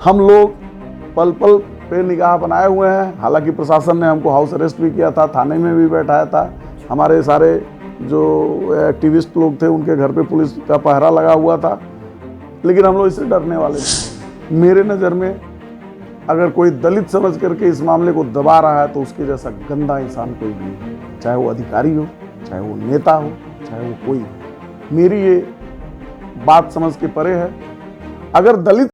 हम लोग पल पल पे निगाह बनाए हुए हैं। हालांकि प्रशासन ने हमको हाउस अरेस्ट भी किया था, थाने में भी बैठाया था। हमारे सारे जो एक्टिविस्ट लोग थे उनके घर पे पुलिस का पहरा लगा हुआ था, लेकिन हम लोग इससे डरने वाले नहीं। मेरे नज़र में अगर कोई दलित समझ करके इस मामले को दबा रहा है तो उसके जैसा गंदा इंसान कोई नहीं है, चाहे वो अधिकारी हो, चाहे वो नेता हो, चाहे वो कोई हो। मेरी ये बात समझ के परे है। अगर दलित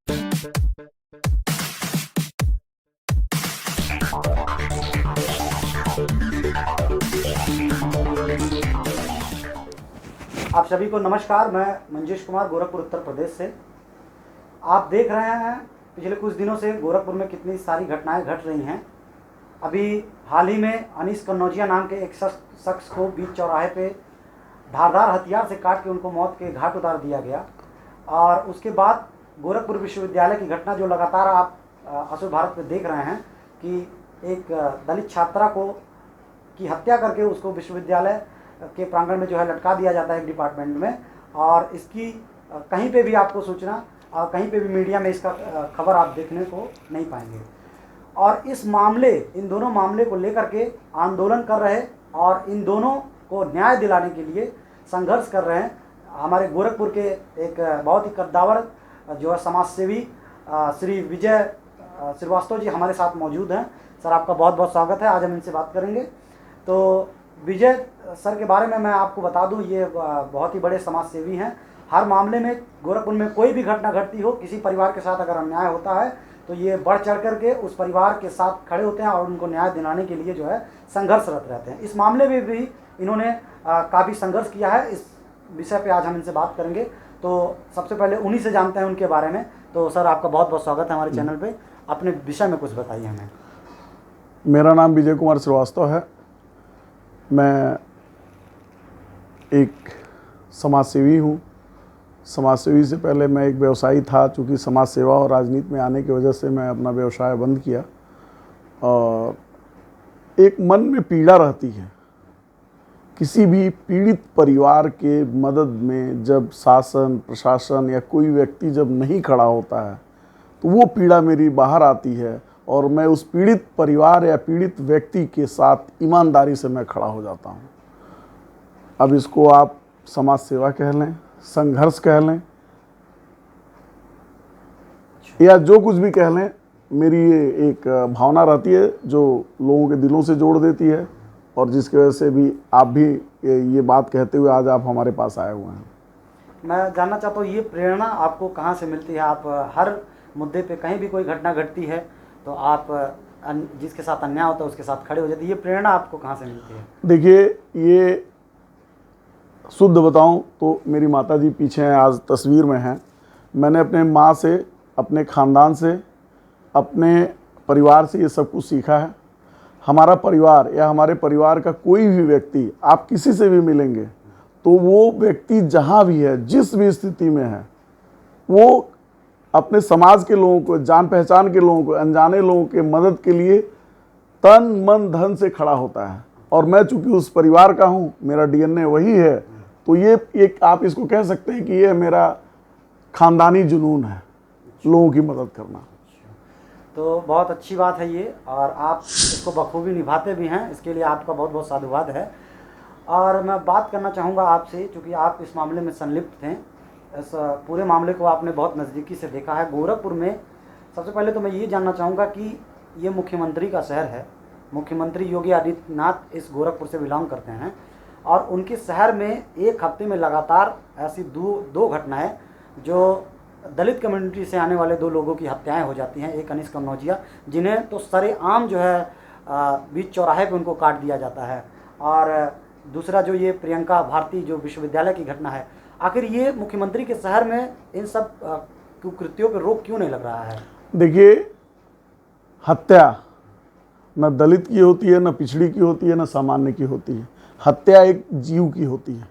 आप सभी को नमस्कार। मैं मंजेश कुमार, गोरखपुर उत्तर प्रदेश से। आप देख रहे हैं पिछले कुछ दिनों से गोरखपुर में कितनी सारी घटनाएं घट रही हैं। अभी हाल ही में अनीस कन्नौजिया नाम के एक शख्स को बीच चौराहे पे धारदार हथियार से काट के उनको मौत के घाट उतार दिया गया। और उसके बाद गोरखपुर विश्वविद्यालय की घटना जो लगातार आप अशुभ भारत पे देख रहे हैं कि एक दलित छात्रा की हत्या करके उसको विश्वविद्यालय के प्रांगण में जो है लटका दिया जाता है एक डिपार्टमेंट में। और इसकी कहीं पे भी आपको सूचना और कहीं पे भी मीडिया में इसका खबर आप देखने को नहीं पाएंगे। और इन दोनों मामले को लेकर के आंदोलन कर रहे और इन दोनों को न्याय दिलाने के लिए संघर्ष कर रहे हैं हमारे गोरखपुर के एक बहुत ही कद्दावर जो है समाज सेवी श्री विजय श्रीवास्तव जी हमारे साथ मौजूद हैं। सर, आपका बहुत बहुत स्वागत है। आज हम इनसे बात करेंगे। तो विजय सर के बारे में मैं आपको बता दूं, ये बहुत ही बड़े समाज सेवी हैं। हर मामले में गोरखपुर में कोई भी घटना घटती हो, किसी परिवार के साथ अगर अन्याय होता है तो ये बढ़ चढ़ करके उस परिवार के साथ खड़े होते हैं और उनको न्याय दिलाने के लिए जो है संघर्षरत रहते हैं। इस मामले में भी इन्होंने काफ़ी संघर्ष किया है। इस विषय पे आज हम इनसे बात करेंगे। तो सबसे पहले उन्हीं से जानते हैं उनके बारे में। तो सर, आपका बहुत बहुत स्वागत है हमारे चैनल पे। अपने विषय में कुछ बताइए हमें। मेरा नाम विजय कुमार श्रीवास्तव है। मैं एक समाजसेवी हूँ। समाजसेवी से पहले मैं एक व्यवसायी था। चूँकि समाज सेवा और राजनीति में आने की वजह से मैं अपना व्यवसाय बंद किया। और एक मन में पीड़ा रहती है, किसी भी पीड़ित परिवार के मदद में जब शासन प्रशासन या कोई व्यक्ति जब नहीं खड़ा होता है तो वो पीड़ा मेरी बाहर आती है और मैं उस पीड़ित परिवार या पीड़ित व्यक्ति के साथ ईमानदारी से मैं खड़ा हो जाता हूँ। अब इसको आप समाज सेवा कह लें, संघर्ष कह लें, या जो कुछ भी कह लें, मेरी ये एक भावना रहती है जो लोगों के दिलों से जोड़ देती है और जिसकी वजह से भी आप भी ये बात कहते हुए आज आप हमारे पास आए हुए हैं। मैं जानना चाहता हूँ, ये प्रेरणा आपको कहाँ से मिलती है? आप हर मुद्दे पे कहीं भी कोई घटना घटती है तो आप जिसके साथ अन्याय होता है उसके साथ खड़े हो जाते हैं। ये प्रेरणा आपको कहाँ से मिलती है? देखिए, ये शुद्ध बताऊं तो मेरी माता जी पीछे हैं, आज तस्वीर में हैं। मैंने अपने माँ से, अपने ख़ानदान से, अपने परिवार से ये सब कुछ सीखा है। हमारा परिवार या हमारे परिवार का कोई भी व्यक्ति, आप किसी से भी मिलेंगे तो वो व्यक्ति जहाँ भी है, जिस भी स्थिति में है, वो अपने समाज के लोगों को, जान पहचान के लोगों को, अनजाने लोगों के मदद के लिए तन मन धन से खड़ा होता है। और मैं चूंकि उस परिवार का हूँ, मेरा डीएनए वही है, तो ये एक आप इसको कह सकते हैं कि ये मेरा खानदानी जुनून है, लोगों की मदद करना। तो बहुत अच्छी बात है ये, और आप इसको बखूबी निभाते भी हैं। इसके लिए आपका बहुत बहुत साधुवाद है। और मैं बात करना चाहूँगा आपसे, चूँकि आप इस मामले में संलिप्त थे, इस पूरे मामले को आपने बहुत नज़दीकी से देखा है। गोरखपुर में सबसे पहले तो मैं ये जानना चाहूँगा कि ये मुख्यमंत्री का शहर है। मुख्यमंत्री योगी आदित्यनाथ इस गोरखपुर से बिलोंग करते हैं और उनके शहर में एक हफ्ते में लगातार ऐसी दो घटनाएं जो दलित कम्युनिटी से आने वाले दो लोगों की हत्याएं हो जाती हैं। एक अनीस कन्नौजिया, जिन्हें तो सरेआम जो है बीच चौराहे पे उनको काट दिया जाता है, और दूसरा जो ये प्रियंका भारती जो विश्वविद्यालय की घटना है। आखिर ये मुख्यमंत्री के शहर में इन सब कुकृत्यों पर रोक क्यों नहीं लग रहा है? देखिए, हत्या न दलित की होती है, न पिछड़ी की होती है, न सामान्य की होती है। हत्या एक जीव की होती है,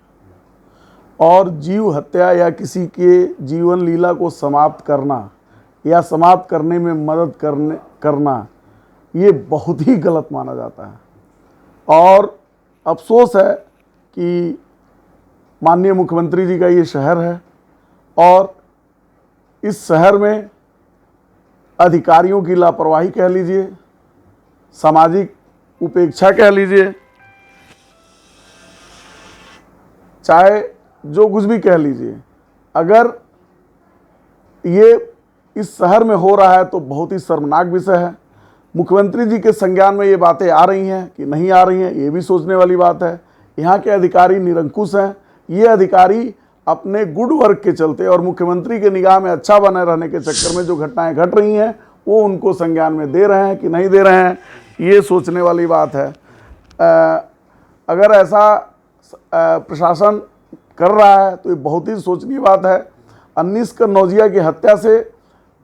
और जीव हत्या या किसी के जीवन लीला को समाप्त करना या समाप्त करने में मदद करना ये बहुत ही गलत माना जाता है। और अफसोस है कि माननीय मुख्यमंत्री जी का ये शहर है और इस शहर में अधिकारियों की लापरवाही कह लीजिए, सामाजिक उपेक्षा कह लीजिए, चाहे जो कुछ भी कह लीजिए, अगर ये इस शहर में हो रहा है तो बहुत ही शर्मनाक विषय है। मुख्यमंत्री जी के संज्ञान में ये बातें आ रही हैं कि नहीं आ रही हैं, ये भी सोचने वाली बात है। यहाँ के अधिकारी निरंकुश हैं। ये अधिकारी अपने गुड वर्क के चलते और मुख्यमंत्री के निगाह में अच्छा बने रहने के चक्कर में जो घटनाएं घट रही हैं वो उनको संज्ञान में दे रहे हैं कि नहीं दे रहे हैं, ये सोचने वाली बात है। अगर ऐसा प्रशासन कर रहा है तो ये बहुत ही सोचनीय बात है। अन्नीस कन्नौजिया की हत्या से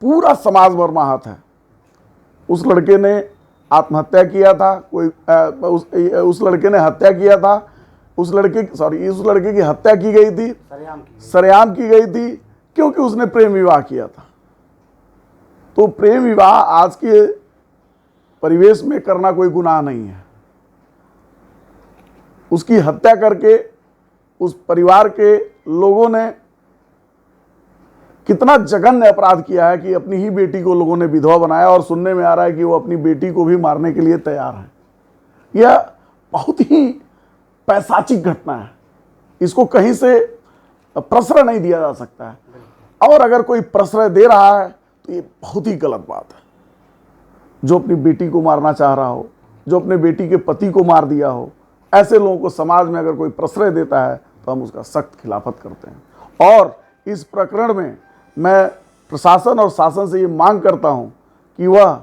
पूरा समाज मर्माहत है। उस लड़के ने आत्महत्या किया था, उस लड़के ने हत्या किया था, उस लड़के की हत्या की गई थी, सरेआम की गई थी, क्योंकि उसने प्रेम विवाह किया था। तो प्रेम विवाह आज के परिवेश में करना कोई गुनाह नहीं है। उसकी हत्या करके उस परिवार के लोगों ने कितना जघन्य अपराध किया है कि अपनी ही बेटी को लोगों ने विधवा बनाया, और सुनने में आ रहा है कि वो अपनी बेटी को भी मारने के लिए तैयार है। यह बहुत ही पैशाचिक घटना है, इसको कहीं से प्रश्रय नहीं दिया जा सकता है। और अगर कोई प्रश्रय दे रहा है तो ये बहुत ही गलत बात है। जो अपनी बेटी को मारना चाह रहा हो, जो अपने बेटी के पति को मार दिया हो, ऐसे लोगों को समाज में अगर कोई प्रश्रय देता है तो हम उसका सख्त खिलाफत करते हैं। और इस प्रकरण में मैं प्रशासन और शासन से ये मांग करता हूं कि वह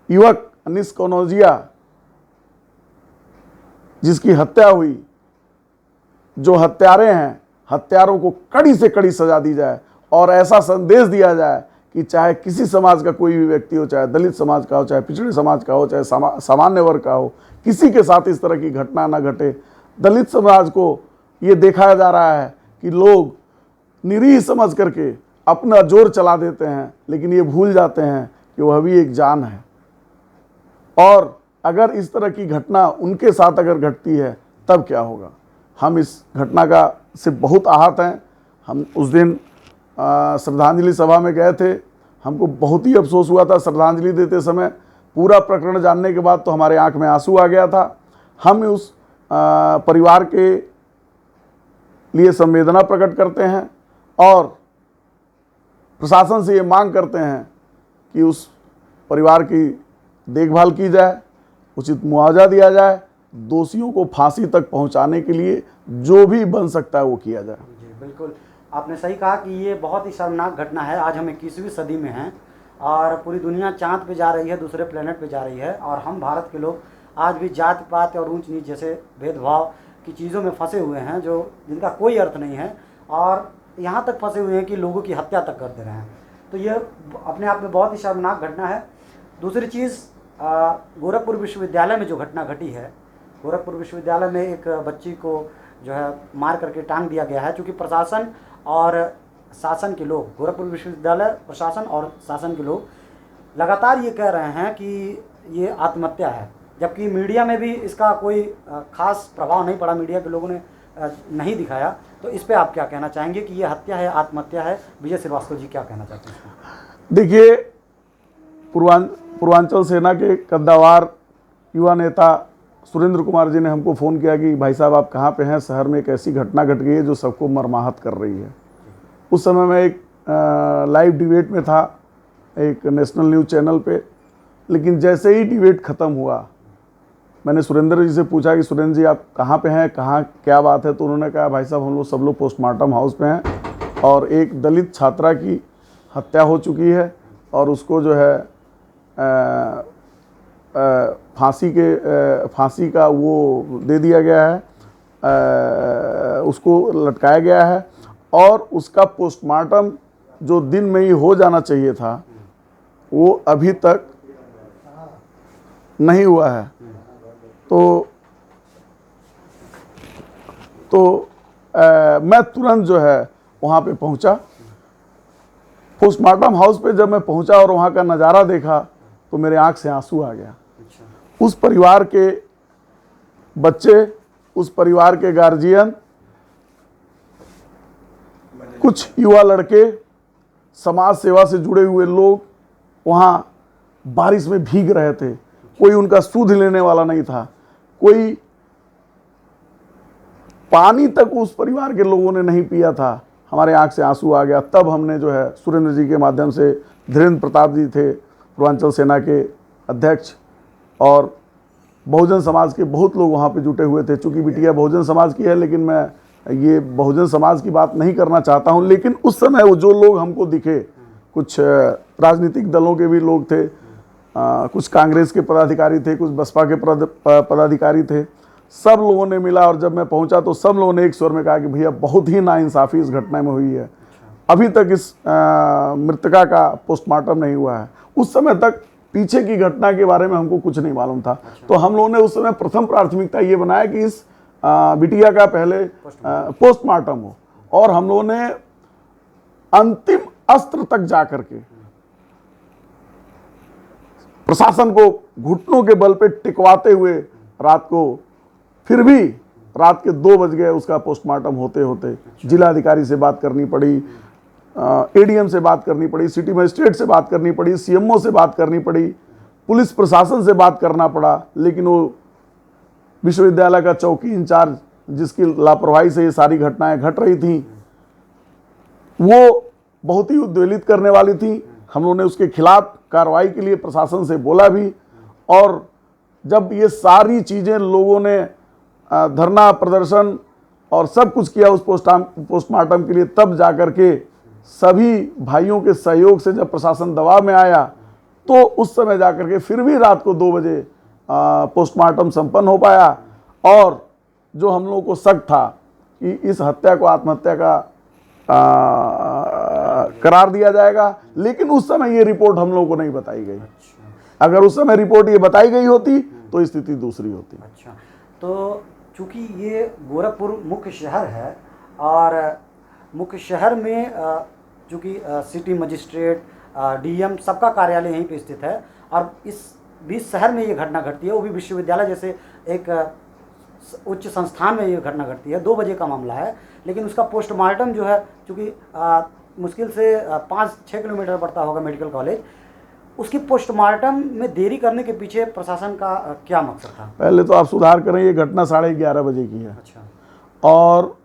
युवक अन्नीस कन्नौजिया जिसकी हत्या हुई, जो हत्यारे हैं, हत्यारों को कड़ी से कड़ी सजा दी जाए और ऐसा संदेश दिया जाए कि चाहे किसी समाज का कोई भी व्यक्ति हो, चाहे दलित समाज का हो, चाहे पिछड़े समाज का हो, चाहे सामान्य वर्ग का हो, किसी के साथ इस तरह की घटना ना घटे। दलित समाज को ये देखा जा रहा है कि लोग निरीह समझ करके अपना जोर चला देते हैं, लेकिन ये भूल जाते हैं कि वह भी एक जान है। और अगर इस तरह की घटना उनके साथ अगर घटती है तब क्या होगा। हम इस घटना का से बहुत आहत हैं। हम उस दिन श्रद्धांजलि सभा में गए थे, हमको बहुत ही अफसोस हुआ था श्रद्धांजलि देते समय। पूरा प्रकरण जानने के बाद तो हमारे आंख में आंसू आ गया था। हम उस परिवार के लिए संवेदना प्रकट करते हैं और प्रशासन से ये मांग करते हैं कि उस परिवार की देखभाल की जाए, उचित मुआवजा दिया जाए, दोषियों को फांसी तक पहुंचाने के लिए जो भी बन सकता है वो किया जाए। जी बिल्कुल, आपने सही कहा कि ये बहुत ही शर्मनाक घटना है। आज हम 21वीं सदी में हैं और पूरी दुनिया चांद पे जा रही है, दूसरे प्लेनेट पे जा रही है, और हम भारत के लोग आज भी जाति पात और ऊंच नीच जैसे भेदभाव की चीज़ों में फंसे हुए हैं जो जिनका कोई अर्थ नहीं है, और यहाँ तक फंसे हुए हैं कि लोगों की हत्या तक कर दे रहे हैं। तो ये अपने आप में बहुत ही शर्मनाक घटना है। दूसरी चीज़, गोरखपुर विश्वविद्यालय में जो घटना घटी है, गोरखपुर विश्वविद्यालय में एक बच्ची को जो है मार करके टांग दिया गया है। चूँकि प्रशासन और शासन के लोग, गोरखपुर विश्वविद्यालय प्रशासन और शासन के लोग लगातार ये कह रहे हैं कि ये आत्महत्या है, जबकि मीडिया में भी इसका कोई खास प्रभाव नहीं पड़ा, मीडिया के लोगों ने नहीं दिखाया। तो इस पे आप क्या कहना चाहेंगे कि ये हत्या है, आत्महत्या है? विजय श्रीवास्तव जी क्या कहना चाहते हैं? देखिए, पूर्वांचल सेना के कद्दावर युवा नेता सुरेंद्र कुमार जी ने हमको फ़ोन किया कि भाई साहब आप कहाँ पे हैं, शहर में एक ऐसी घटना घट गई है जो सबको मर्माहत कर रही है। उस समय मैं एक लाइव डिबेट में था एक नेशनल न्यूज़ चैनल पे, लेकिन जैसे ही डिबेट ख़त्म हुआ मैंने सुरेंद्र जी से पूछा कि सुरेंद्र जी आप कहाँ पे हैं, कहाँ क्या बात है। तो उन्होंने कहा भाई साहब हम लोग सब लोग पोस्टमार्टम हाउस पे हैं और एक दलित छात्रा की हत्या हो चुकी है और उसको जो है फांसी का वो दे दिया गया है, उसको लटकाया गया है, और उसका पोस्टमार्टम जो दिन में ही हो जाना चाहिए था वो अभी तक नहीं हुआ है। तो मैं तुरंत जो है वहाँ पे पहुँचा। पोस्टमार्टम हाउस पे जब मैं पहुँचा और वहाँ का नज़ारा देखा तो मेरे आँख से आंसू आ गया। उस परिवार के बच्चे, उस परिवार के गार्जियन, कुछ युवा लड़के, समाज सेवा से जुड़े हुए लोग, वहाँ बारिश में भीग रहे थे, कोई उनका सुध लेने वाला नहीं था, कोई पानी तक उस परिवार के लोगों ने नहीं पिया था। हमारे आंख से आंसू आ गया। तब हमने जो है सुरेंद्र जी के माध्यम से, धीरेन्द्र प्रताप जी थे पूर्वांचल सेना के अध्यक्ष, और बहुजन समाज के बहुत लोग वहाँ पे जुटे हुए थे। चूँकि बिटिया बहुजन समाज की है, लेकिन मैं ये बहुजन समाज की बात नहीं करना चाहता हूँ। लेकिन उस समय वो जो लोग हमको दिखे, कुछ राजनीतिक दलों के भी लोग थे, कुछ कांग्रेस के पदाधिकारी थे, कुछ बसपा के पदाधिकारी थे, सब लोगों ने मिला। और जब मैं पहुंचा तो सब लोगों ने एक स्वर में कहा कि भैया बहुत ही नाइंसाफ़ी इस घटना में हुई है। अभी तक इस मृतका का पोस्टमार्टम नहीं हुआ है। उस समय तक पीछे की घटना के बारे में हमको कुछ नहीं मालूम था। तो हम लोगों ने उस समय प्रथम प्राथमिकता ये बनाया कि इस बिटिया का पहले पोस्टमार्टम हो, और हम लोगों ने अंतिम अस्त्र तक जा करके प्रशासन को घुटनों के बल पे टिकवाते हुए रात को, फिर भी रात के 2 बज गए उसका पोस्टमार्टम होते होते। जिलाधिकारी से बात करनी पड़ी, एडीएम से बात करनी पड़ी, सिटी मजिस्ट्रेट से बात करनी पड़ी, सीएमओ से बात करनी पड़ी, पुलिस प्रशासन से बात करना पड़ा। लेकिन वो विश्वविद्यालय का चौकी इंचार्ज, जिसकी लापरवाही से ये सारी घटनाएं घट रही थी, वो बहुत ही उद्वेलित करने वाली थी। हम लोगों ने उसके खिलाफ कार्रवाई के लिए प्रशासन से बोला भी। और जब ये सारी चीज़ें लोगों ने धरना प्रदर्शन और सब कुछ किया उस पोस्टमार्टम के लिए, तब जाकर के सभी भाइयों के सहयोग से जब प्रशासन दबाव में आया, तो उस समय जाकर के फिर भी रात को 2 बजे पोस्टमार्टम संपन्न हो पाया। और जो हम लोगों को शक था कि इस हत्या को आत्महत्या का करार दिया जाएगा, लेकिन उस समय ये रिपोर्ट हम लोगों को नहीं बताई गई। अगर उस समय रिपोर्ट ये बताई गई होती तो स्थिति दूसरी होती। अच्छा, तो चूंकि ये गोरखपुर मुख्य शहर है, और मुख्य शहर में चूंकि सिटी मजिस्ट्रेट, डीएम सबका कार्यालय यहीं पे स्थित है, और इस बीच शहर में ये घटना घटती है, वो भी विश्वविद्यालय जैसे एक उच्च संस्थान में ये घटना घटती है। 2 बजे का मामला है, लेकिन उसका पोस्टमार्टम जो है, चूँकि मुश्किल से 5-6 किलोमीटर पड़ता होगा मेडिकल कॉलेज, उसकी पोस्टमार्टम में देरी करने के पीछे प्रशासन का क्या मकसद था? पहले तो आप सुधार करें, ये घटना 11:30 बजे की है। अच्छा। और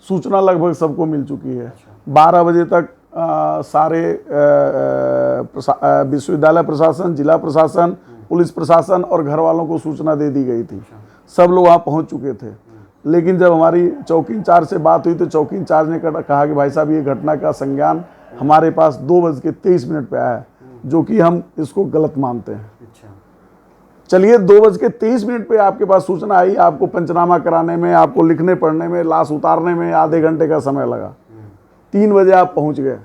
सूचना लगभग सबको मिल चुकी है। अच्छा। 12 बजे तक सारे विश्वविद्यालय प्रशासन, जिला प्रशासन, पुलिस प्रशासन और घर वालों को सूचना दे दी गई थी। सब लोग वहाँ पहुँच चुके थे। लेकिन जब हमारी चौकी इंचार्ज से बात हुई तो चौकी इंचार्ज ने कहा कि भाई साहब, ये घटना का संज्ञान हमारे पास 2:23 पे आया है, जो कि हम इसको गलत मानते हैं। चलिए, 2:23 पे आपके पास सूचना आई, आपको पंचनामा कराने में, आपको लिखने पढ़ने में, लाश उतारने में आधे घंटे का समय लगा। 3 बजे आप पहुंच गए।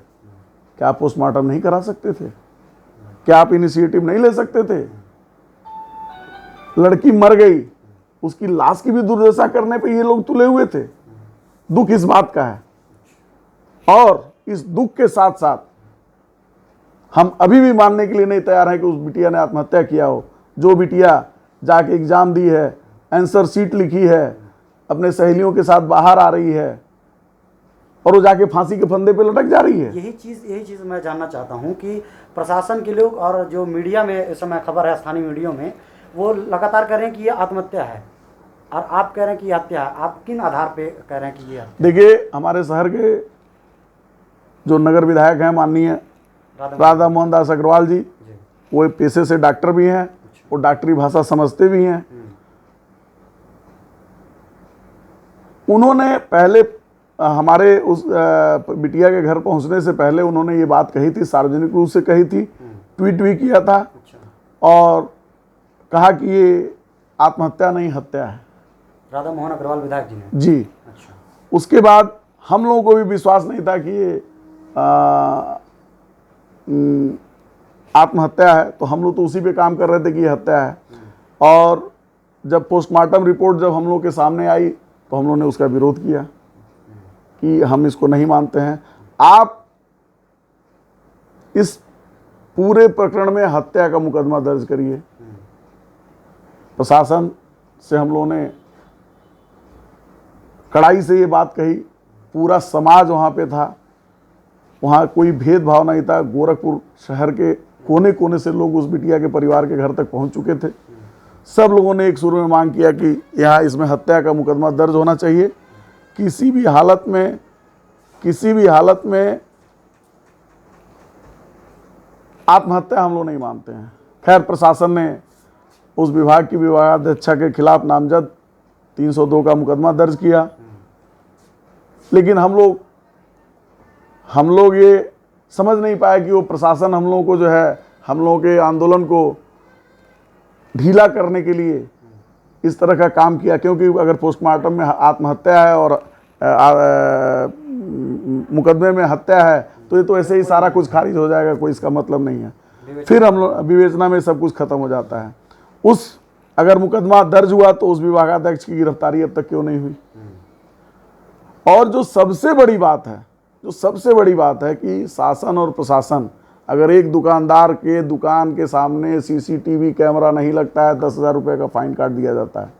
क्या आप पोस्टमार्टम नहीं करा सकते थे? क्या आप इनिशिएटिव नहीं ले सकते थे? लड़की मर गई, उसकी लाश की भी दुर्दशा करने पे ये लोग तुले हुए थे। दुख इस बात का है, और इस दुख के साथ साथ हम अभी भी मानने के लिए नहीं तैयार हैं कि उस बिटिया ने आत्महत्या किया हो। जो बिटिया जाके एग्जाम दी है, आंसर शीट लिखी है, अपने सहेलियों के साथ बाहर आ रही है, और वो जाके फांसी के फंदे पे लटक जा रही है। यही चीज़ मैं जानना चाहता हूँ कि प्रशासन के लोग और जो मीडिया में इस समय खबर है, स्थानीय मीडिया में, वो लगातार कह रहे हैं कि ये आत्महत्या है, और आप कह रहे हैं कि हत्या है। आप किन आधार पे कह रहे हैं कि ये हत्या? देखिए, हमारे शहर के जो नगर विधायक हैं माननीय राधा मोहन दास अग्रवाल जी, वो पेशे से डॉक्टर भी हैं, वो डॉक्टरी भाषा समझते भी हैं। उन्होंने पहले हमारे उस बिटिया के घर पहुंचने से पहले उन्होंने ये बात कही थी, सार्वजनिक रूप से कही थी, ट्वीट भी किया था, और कहा कि ये आत्महत्या नहीं, हत्या है। राधा मोहन अग्रवाल विधायक जी ने? जी। अच्छा। उसके बाद हम लोगों को भी विश्वास नहीं था कि ये आत्महत्या है, तो हम लोग तो उसी पे काम कर रहे थे कि ये हत्या है। और जब पोस्टमार्टम रिपोर्ट जब हम लोग के सामने आई तो हम लोगों ने उसका विरोध किया कि हम इसको नहीं मानते हैं। आप इस पूरे प्रकरण में हत्या का मुकदमा दर्ज करिए। प्रशासन से हम लोगों ने कड़ाई से ये बात कही, पूरा समाज वहाँ पे था, वहाँ कोई भेदभाव नहीं था। गोरखपुर शहर के कोने कोने से लोग उस बिटिया के परिवार के घर तक पहुंच चुके थे। सब लोगों ने एक सुर में मांग किया कि यहाँ इसमें हत्या का मुकदमा दर्ज होना चाहिए। किसी भी हालत में आत्महत्या हम लोग नहीं मानते हैं। खैर, प्रशासन ने उस विभाग की विभागाध्यक्षा के खिलाफ नामजद 302 का मुकदमा दर्ज किया, लेकिन हम लोग ये समझ नहीं पाए कि वो प्रशासन हम लोगों को जो है, हम लोगों के आंदोलन को ढीला करने के लिए इस तरह का काम किया। क्योंकि अगर पोस्टमार्टम में आत्महत्या है और मुकदमे में हत्या है तो ये तो ऐसे ही सारा कुछ खारिज हो जाएगा, कोई इसका मतलब नहीं है। फिर हम लोग विवेचना में सब कुछ खत्म हो जाता है। अगर मुकदमा दर्ज हुआ तो उस विभागाध्यक्ष की गिरफ्तारी अब तक क्यों नहीं हुई? और जो सबसे बड़ी बात है कि शासन और प्रशासन, अगर एक दुकानदार के दुकान के सामने सीसीटीवी कैमरा नहीं लगता है, 10,000 रुपये का फाइन काट दिया जाता है।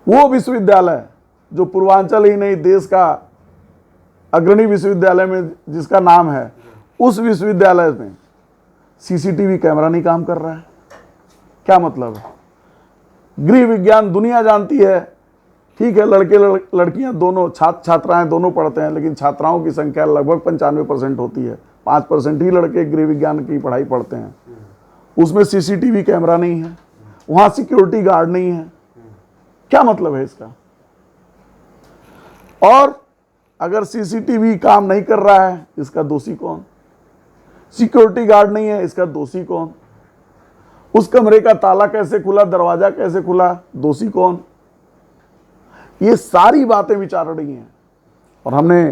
वो विश्वविद्यालय जो पूर्वांचल ही नहीं देश का अग्रणी विश्वविद्यालय में जिसका नाम है, उस विश्वविद्यालय में सीसीटीवी कैमरा नहीं काम कर रहा है, क्या मतलब है? गृह विज्ञान दुनिया जानती है, ठीक है, लड़के लड़कियां दोनों, छात्र छात्राएं दोनों पढ़ते हैं, लेकिन छात्राओं की संख्या लगभग 95% होती है। 5% ही लड़के गृह विज्ञान की पढ़ाई पढ़ते हैं। उसमें सीसीटीवी कैमरा नहीं है, वहां सिक्योरिटी गार्ड नहीं है, क्या मतलब है इसका? और अगर सीसीटीवी काम नहीं कर रहा है, इसका दोषी कौन? सिक्योरिटी गार्ड नहीं है, इसका दोषी कौन? उस कमरे का ताला कैसे खुला, दरवाजा कैसे खुला, दोषी कौन? ये सारी बातें विचार रही हैं। और हमने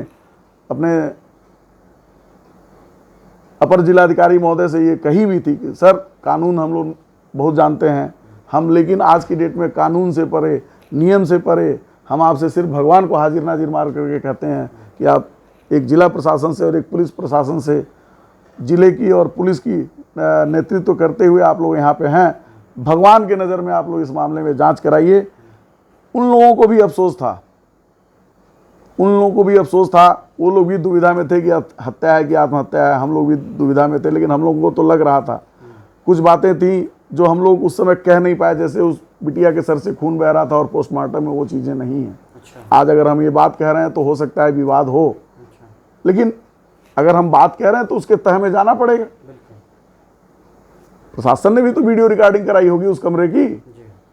अपने अपर जिलाधिकारी महोदय से ये कही भी थी कि सर, कानून हम लोग बहुत जानते हैं हम, लेकिन आज की डेट में कानून से परे, नियम से परे, हम आपसे सिर्फ भगवान को हाजिर नाजिर मार करके कहते हैं कि आप एक जिला प्रशासन से और एक पुलिस प्रशासन से, जिले की और पुलिस की नेतृत्व करते हुए आप लोग यहाँ पे हैं, भगवान के नज़र में आप लोग इस मामले में जांच कराइए। उन लोगों को भी अफसोस था, वो लोग भी दुविधा में थे कि हत्या है कि आत्महत्या है। हम लोग भी दुविधा में थे, लेकिन हम लोगों को तो लग रहा था, कुछ बातें थी जो हम लोग उस समय कह नहीं पाए, जैसे उस बिटिया के सर से खून बह रहा था और पोस्टमार्टम में वो चीज़ें नहीं हैं। आज अगर हम ये बात कह रहे हैं तो हो सकता है विवाद हो, लेकिन अगर हम बात कह रहे हैं तो उसके तह में जाना पड़ेगा। प्रशासन ने भी तो वीडियो रिकॉर्डिंग कराई होगी उस कमरे की,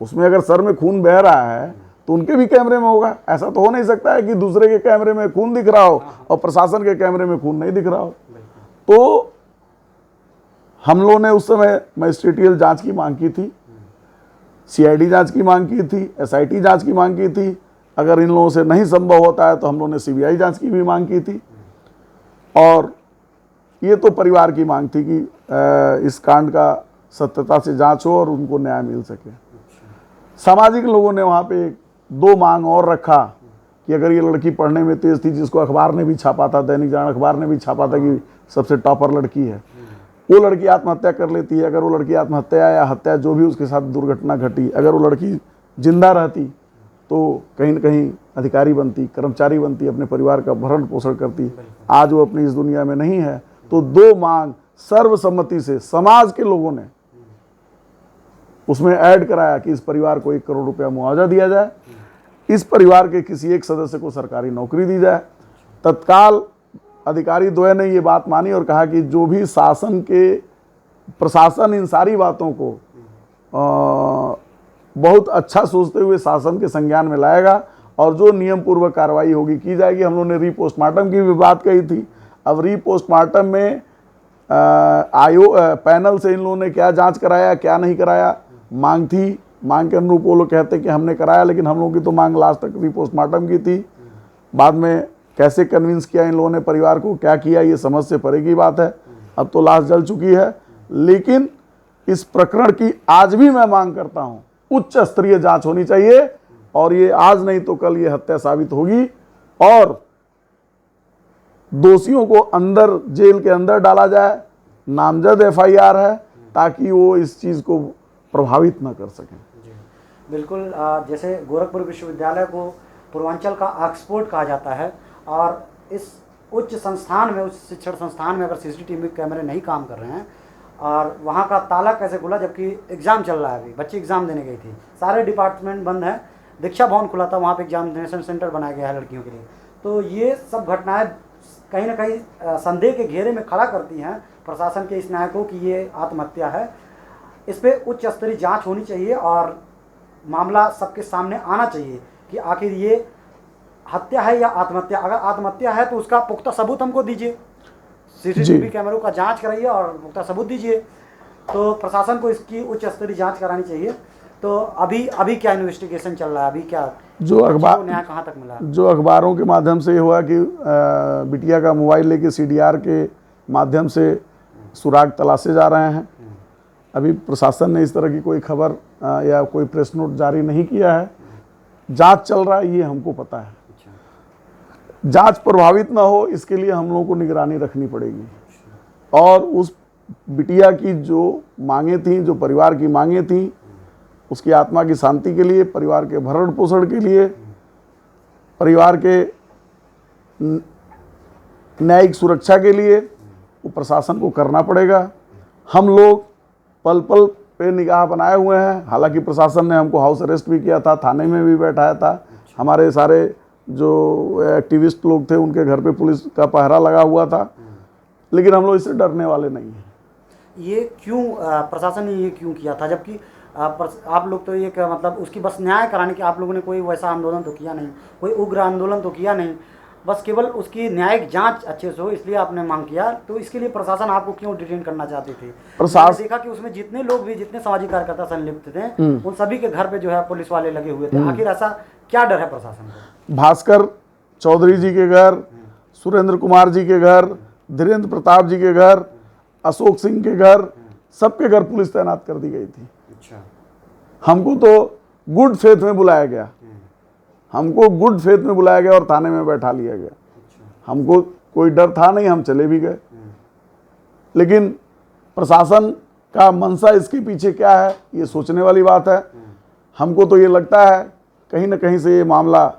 उसमें अगर सर में खून बह रहा है तो उनके भी कैमरे में होगा। ऐसा तो हो नहीं सकता है कि दूसरे के कैमरे में खून दिख रहा हो और प्रशासन के कैमरे में खून नहीं दिख रहा हो। तो हम लोगों ने उस समय मजिस्ट्रेटियल जांच की मांग की थी, सीआईडी जांच की मांग की थी, एसआईटी जांच की मांग की थी। अगर इन लोगों से नहीं संभव होता है तो हम लोगों ने सीबीआई जांच की भी मांग की थी। और ये तो परिवार की मांग थी कि इस कांड का सत्यता से जांच हो और उनको न्याय मिल सके। सामाजिक लोगों ने वहाँ पे 2 मांग और रखा कि अगर ये लड़की पढ़ने में तेज थी, जिसको अखबार ने भी छापा था, दैनिक जागरण अखबार ने भी छापा था कि सबसे टॉपर लड़की है, वो लड़की आत्महत्या कर लेती है। अगर वो लड़की आत्महत्या या हत्या, जो भी उसके साथ दुर्घटना घटी, अगर वो लड़की जिंदा रहती तो कहीं न कहीं अधिकारी बनती, कर्मचारी बनती, अपने परिवार का भरण पोषण करती। आज वो अपनी इस दुनिया में नहीं है। तो 2 मांग सर्वसम्मति से समाज के लोगों ने उसमें ऐड कराया कि इस परिवार को 1 करोड़ रुपया मुआवजा दिया जाए, इस परिवार के किसी एक सदस्य को सरकारी नौकरी दी जाए। तत्काल अधिकारी द्वय ने ये बात मानी और कहा कि जो भी प्रशासन इन सारी बातों को बहुत अच्छा सोचते हुए शासन के संज्ञान में लाएगा और जो नियम पूर्वक कार्रवाई होगी की जाएगी। हम लोगों ने रीपोस्टमार्टम की भी बात कही थी। अब रीपोस्टमार्टम में पैनल से इन लोगों ने क्या जांच कराया, क्या नहीं कराया, मांग थी। मांग के अनुरूप वो लोग कहते कि हमने कराया, लेकिन हम लोगों की तो मांग लास्ट तक रीपोस्टमार्टम की थी। बाद में कैसे कन्विंस किया इन लोगों ने परिवार को, क्या किया, ये समझ से परे की बात है। अब तो लाश जल चुकी है, लेकिन इस प्रकरण की आज भी मैं मांग करता हूँ उच्च स्तरीय जांच होनी चाहिए। और ये आज नहीं तो कल ये हत्या साबित होगी और दोषियों को अंदर, जेल के अंदर डाला जाए। नामजद एफआईआर है ताकि वो इस चीज़ को प्रभावित न कर सकें। बिल्कुल, जैसे गोरखपुर विश्वविद्यालय को पूर्वांचल का ऑक्सफोर्ड कहा जाता है और इस उच्च संस्थान में, उच्च शिक्षण संस्थान में अगर सीसीटीवी कैमरे नहीं काम कर रहे हैं और वहाँ का ताला कैसे खुला जबकि एग्ज़ाम चल रहा है, अभी बच्चे एग्ज़ाम देने गई थी, सारे डिपार्टमेंट बंद हैं, दीक्षा भवन खुला था, वहाँ पे एग्जामिनेशन सेंटर बनाया गया है लड़कियों के लिए। तो ये सब घटनाएं कहीं ना कहीं संदेह के घेरे में खड़ा करती हैं प्रशासन के इस न्याय को कि ये आत्महत्या है। इस पर उच्च स्तरीय जांच होनी चाहिए और मामला सबके सामने आना चाहिए कि आखिर ये हत्या है या आत्महत्या। अगर आत्महत्या है तो उसका पुख्ता सबूत हमको दीजिए, सीसीटीवी कैमरों का जांच कराइए और पुख्ता सबूत दीजिए। तो प्रशासन को इसकी उच्च स्तरीय जांच करानी चाहिए। तो अभी क्या इन्वेस्टिगेशन चल रहा है, अभी क्या जो अखबार न्याय कहाँ तक मिला? जो अखबारों के माध्यम से ये हुआ कि बिटिया का मोबाइल लेके सीडीआर के माध्यम से सुराग तलाशे जा रहे हैं। अभी प्रशासन ने इस तरह की कोई खबर या कोई प्रेस नोट जारी नहीं किया है। जांच चल रहा है, ये हमको पता है। जांच प्रभावित ना हो इसके लिए हम लोगों को निगरानी रखनी पड़ेगी और उस बिटिया की जो मांगे थी, जो परिवार की मांगे थी, उसकी आत्मा की शांति के लिए, परिवार के भरण पोषण के लिए, परिवार के न्यायिक सुरक्षा के लिए वो प्रशासन को करना पड़ेगा। हम लोग पल पल पे निगाह बनाए हुए हैं। हालांकि प्रशासन ने हमको हाउस अरेस्ट भी किया था, थाने में भी बैठाया था। हमारे सारे जो एक्टिविस्ट लोग थे उनके घर पे पुलिस का पहरा लगा हुआ था, लेकिन हम लोग इससे डरने वाले नहीं हैं। ये क्यों प्रशासन ने ये क्यों किया था, जबकि आप लोग तो ये मतलब उसकी बस न्याय कराने की आप लोगों ने कोई वैसा आंदोलन तो किया नहीं, कोई उग्र आंदोलन तो किया नहीं, बस केवल उसकी न्यायिक जांच अच्छे से हो इसलिए आपने मांग किया। तो इसके लिए प्रशासन आपको क्यों डिटेन करना चाहते थे? प्रशासन देखा कि उसमें जितने लोग भी, जितने सामाजिक कार्यकर्ता संलिप्त थे, उन सभी के घर पे जो है पुलिस वाले लगे हुए थे। आखिर ऐसा क्या डर है प्रशासन को? भास्कर चौधरी जी के घर, सुरेंद्र कुमार जी के घर, धीरेन्द्र प्रताप जी के घर, अशोक सिंह के घर, सबके घर पुलिस तैनात कर दी गई थी। अच्छा। हमको तो गुड फेथ में बुलाया गया, हमको गुड फेथ में बुलाया गया और थाने में बैठा लिया गया। हमको कोई डर था नहीं, हम चले भी गए। लेकिन प्रशासन का मंशा इसके पीछे क्या है, ये सोचने वाली बात है। हमको तो ये लगता है कहीं ना कहीं से ये मामला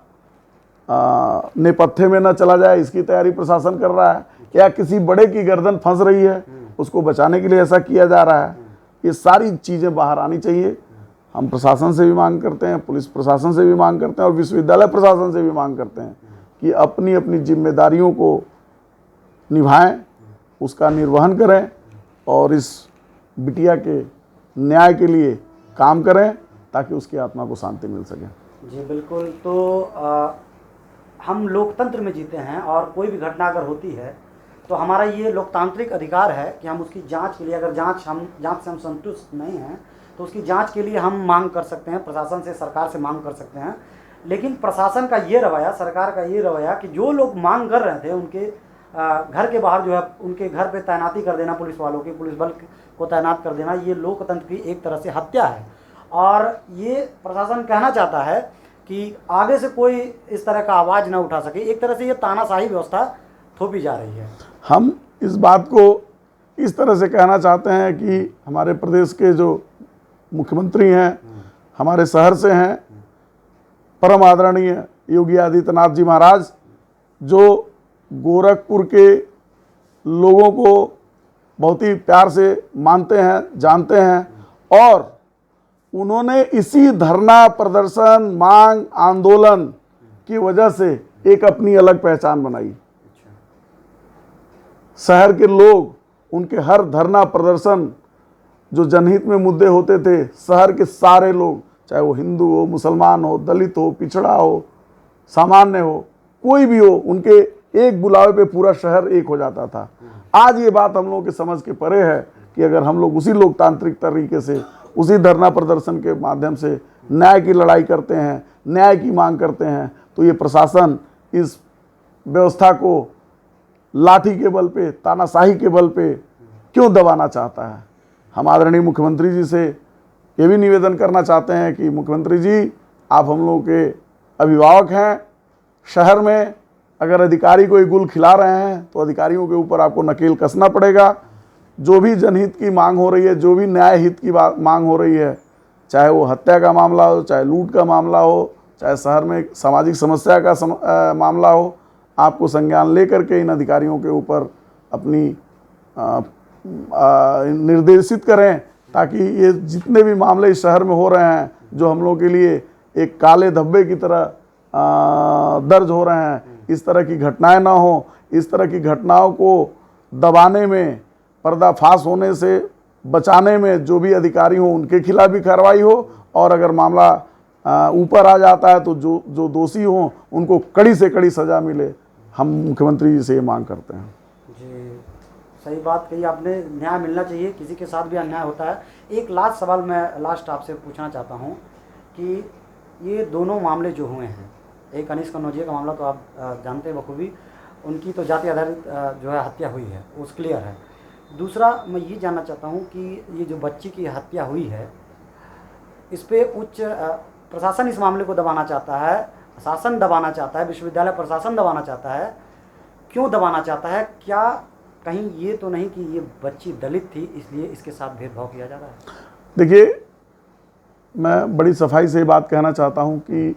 नेपथ्य में न चला जाए, इसकी तैयारी प्रशासन कर रहा है, या किसी बड़े की गर्दन फंस रही है, उसको बचाने के लिए ऐसा किया जा रहा है। ये सारी चीज़ें बाहर आनी चाहिए। हम प्रशासन से भी मांग करते हैं, पुलिस प्रशासन से भी मांग करते हैं और विश्वविद्यालय प्रशासन से भी मांग करते हैं कि अपनी अपनी जिम्मेदारियों को निभाएं, उसका निर्वहन करें और इस बिटिया के न्याय के लिए काम करें ताकि उसकी आत्मा को शांति मिल सके। जी बिल्कुल। तो हम लोकतंत्र में जीते हैं और कोई भी घटना अगर होती है तो हमारा ये लोकतांत्रिक अधिकार है कि हम उसकी जांच के लिए, अगर जांच से हम संतुष्ट नहीं हैं तो उसकी जांच के लिए हम मांग कर सकते हैं, प्रशासन से, सरकार से मांग कर सकते हैं। लेकिन प्रशासन का ये रवैया, सरकार का ये रवैया कि जो लोग मांग कर रहे थे उनके घर के बाहर जो है उनके घर पे तैनाती कर देना, पुलिस वालों की, पुलिस बल को तैनात कर देना, ये लोकतंत्र की एक तरह से हत्या है। और ये प्रशासन कहना चाहता है कि आगे से कोई इस तरह का आवाज़ ना उठा सके। एक तरह से ये तानाशाही व्यवस्था थोपी जा रही है। हम इस बात को इस तरह से कहना चाहते हैं कि हमारे प्रदेश के जो मुख्यमंत्री हैं, हमारे शहर से हैं, परम आदरणीय योगी आदित्यनाथ जी महाराज, जो गोरखपुर के लोगों को बहुत ही प्यार से मानते हैं, जानते हैं, और उन्होंने इसी धरना प्रदर्शन, मांग, आंदोलन की वजह से एक अपनी अलग पहचान बनाई। शहर के लोग उनके हर धरना प्रदर्शन, जो जनहित में मुद्दे होते थे, शहर के सारे लोग, चाहे वो हिंदू हो, मुसलमान हो, दलित हो, पिछड़ा हो, सामान्य हो, कोई भी हो, उनके एक बुलावे पे पूरा शहर एक हो जाता था। आज ये बात हम लोगों के समझ के परे है कि अगर हम लोग उसी लोकतांत्रिक तरीके से, उसी धरना प्रदर्शन के माध्यम से न्याय की लड़ाई करते हैं, न्याय की मांग करते हैं, तो ये प्रशासन इस व्यवस्था को लाठी के बल पे, तानाशाही के बल पे क्यों दबाना चाहता है। हम आदरणीय मुख्यमंत्री जी से ये भी निवेदन करना चाहते हैं कि मुख्यमंत्री जी, आप हम लोगों के अभिभावक हैं। शहर में अगर अधिकारी कोई गुल खिला रहे हैं तो अधिकारियों के ऊपर आपको नकेल कसना पड़ेगा। जो भी जनहित की मांग हो रही है, जो भी न्याय हित की मांग हो रही है, चाहे वो हत्या का मामला हो, चाहे लूट का मामला हो, चाहे शहर में सामाजिक समस्या का मामला हो, आपको संज्ञान लेकर के इन अधिकारियों के ऊपर अपनी निर्देशित करें ताकि ये जितने भी मामले इस शहर में हो रहे हैं जो हम लोगों के लिए एक काले धब्बे की तरह दर्ज हो रहे हैं, इस तरह की घटनाएं ना हो। इस तरह की घटनाओं को दबाने में, पर्दाफाश होने से बचाने में जो भी अधिकारी हों उनके खिलाफ भी कार्रवाई हो, और अगर मामला ऊपर आ जाता है तो जो दोषी हों उनको कड़ी से कड़ी सज़ा मिले। हम मुख्यमंत्री जी से ये मांग करते हैं। जी, सही बात कही आपने, न्याय मिलना चाहिए, किसी के साथ भी अन्याय होता है। एक लास्ट सवाल मैं लास्ट आपसे पूछना चाहता हूँ कि ये दोनों मामले जो हुए हैं, एक अनीस कन्नौजिया का मामला तो आप जानते हैं बखूबी, उनकी तो जाति आधारित जो है हत्या हुई है, वो क्लियर है। दूसरा मैं ये जानना चाहता हूँ कि ये जो बच्ची की हत्या हुई है, इस पे उच्च प्रशासन इस मामले को दबाना चाहता है, शासन दबाना चाहता है, विश्वविद्यालय प्रशासन दबाना चाहता है। क्यों दबाना चाहता है? क्या कहीं ये तो नहीं कि ये बच्ची दलित थी इसलिए इसके साथ भेदभाव किया जा रहा है? देखिए, मैं बड़ी सफाई से बात कहना चाहता हूँ कि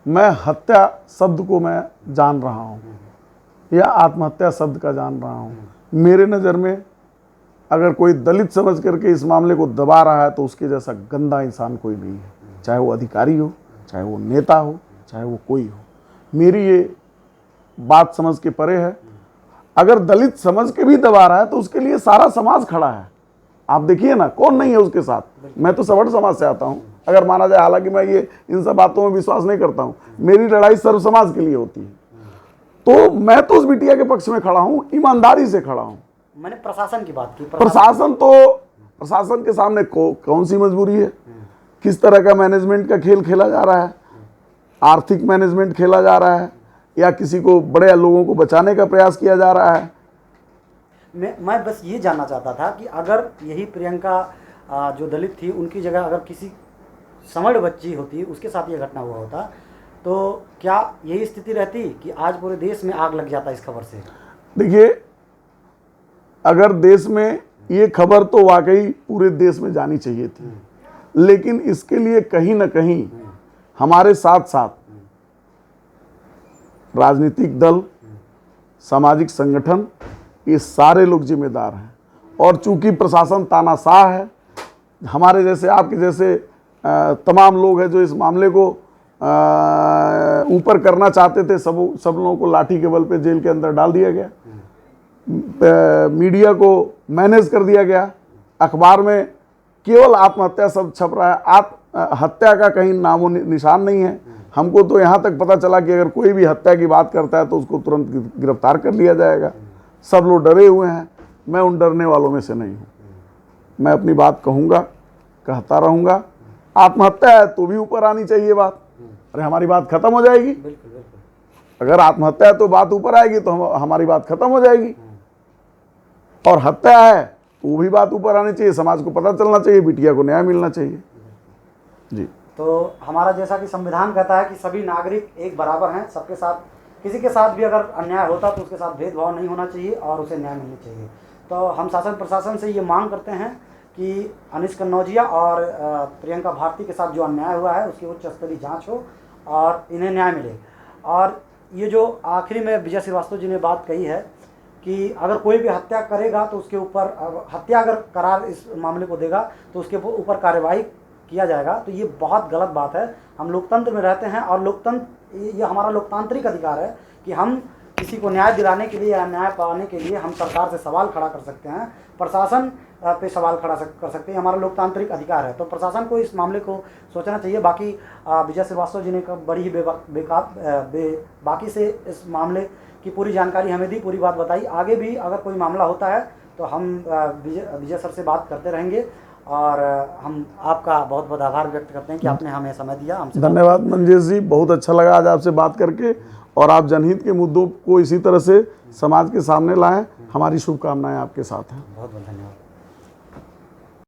मैं हत्या शब्द को मैं जान रहा हूँ या आत्महत्या शब्द का जान रहा हूँ। मेरे नज़र में अगर कोई दलित समझ करके इस मामले को दबा रहा है तो उसके जैसा गंदा इंसान कोई नहीं है, चाहे वो अधिकारी हो, चाहे वो नेता हो, चाहे वो कोई हो। मेरी ये बात समझ के परे है। अगर दलित समझ के भी दबा रहा है तो उसके लिए सारा समाज खड़ा है। आप देखिए ना, कौन नहीं है उसके साथ। मैं तो सवर्ण समाज से आता हूँ, अगर माना जाए, हालांकि मैं ये इन सब बातों में विश्वास नहीं करता हूँ। मेरी लड़ाई सर्व समाज के लिए होती है, तो मैं तो उस बिटिया के पक्ष में खड़ा हूँ, ईमानदारी से खड़ा हूँ। मैंने प्रशासन की बात की। प्रशासन के सामने कौन सी मजबूरी है? किस तरह का मैनेजमेंट का खेल खेला जा रहा है? आर्थिक मैनेजमेंट खेला जा रहा है या किसी को, बड़े लोगों को बचाने का प्रयास किया जा रहा है? मैं बस ये जानना चाहता था कि अगर यही प्रियंका जो दलित थी उनकी जगह अगर किसी समर्ण बच्ची होती, उसके साथ ये घटना हुआ होता, तो क्या यही स्थिति रहती कि आज पूरे देश में आग लग जाता इस खबर से? देखिए, अगर देश में ये खबर तो वाकई पूरे देश में जानी चाहिए थी, लेकिन इसके लिए कहीं ना कहीं हमारे साथ साथ राजनीतिक दल, सामाजिक संगठन, ये सारे लोग जिम्मेदार हैं। और चूंकि प्रशासन तानाशाह है, हमारे जैसे, आपके जैसे तमाम लोग हैं जो इस मामले को ऊपर करना चाहते थे, सब लोगों को लाठी के बल पे जेल के अंदर डाल दिया गया। मीडिया को मैनेज कर दिया गया। अखबार में केवल आत्महत्या शब्द छप रहा है, हत्या का कहीं नामो निशान नहीं है। हमको तो यहाँ तक पता चला कि अगर कोई भी हत्या की बात करता है तो उसको तुरंत गिरफ्तार कर लिया जाएगा। सब लोग डरे हुए हैं। मैं उन डरने वालों में से नहीं हूँ। मैं अपनी बात कहूँगा, कहता रहूँगा। आत्महत्या है तो भी ऊपर आनी चाहिए बात। अरे हमारी बात खत्म हो जाएगी। अगर आत्महत्या है तो बात ऊपर आएगी तो हमारी बात खत्म हो जाएगी। और हत्या है तो वो भी बात ऊपर आनी चाहिए, समाज को पता चलना चाहिए, बिटिया को न्याय मिलना चाहिए। जी, तो हमारा जैसा कि संविधान कहता है कि सभी नागरिक एक बराबर हैं, सबके साथ, किसी के साथ भी अगर अन्याय होता तो उसके साथ भेदभाव नहीं होना चाहिए और उसे न्याय मिलना चाहिए। तो हम शासन प्रशासन से ये मांग करते हैं कि अनीस कन्नौजिया और प्रियंका भारती के साथ जो अन्याय हुआ है उसकी उच्च स्तरीय जाँच हो और इन्हें न्याय मिले। और ये जो आखिरी में विजय श्रीवास्तव जी ने बात कही है कि अगर कोई भी हत्या करेगा तो उसके ऊपर, हत्या अगर करार इस मामले को देगा तो उसके ऊपर कार्यवाही किया जाएगा, तो ये बहुत गलत बात है। हम लोकतंत्र में रहते हैं और लोकतंत्र, ये हमारा लोकतांत्रिक अधिकार है कि हम किसी को न्याय दिलाने के लिए या न्याय पाने के लिए हम सरकार से सवाल खड़ा कर सकते हैं, प्रशासन पे सवाल खड़ा कर सकते हैं। हमारा लोकतांत्रिक अधिकार है, तो प्रशासन को इस मामले को सोचना चाहिए। बाकी विजय श्रीवास्तव जी ने बड़ी ही बाकी से इस मामले की पूरी जानकारी हमें दी, पूरी बात बताई। आगे भी अगर कोई मामला होता है तो हम विजय सर से बात करते रहेंगे और हम आपका बहुत बहुत आभार व्यक्त करते हैं कि आपने हमें समय दिया। हमसे धन्यवाद मंजेश जी, बहुत अच्छा लगा आज आपसे बात करके, और आप जनहित के मुद्दों को इसी तरह से समाज के सामने लाएं। हमारी शुभकामनाएं आपके साथ हैं। बहुत बहुत धन्यवाद।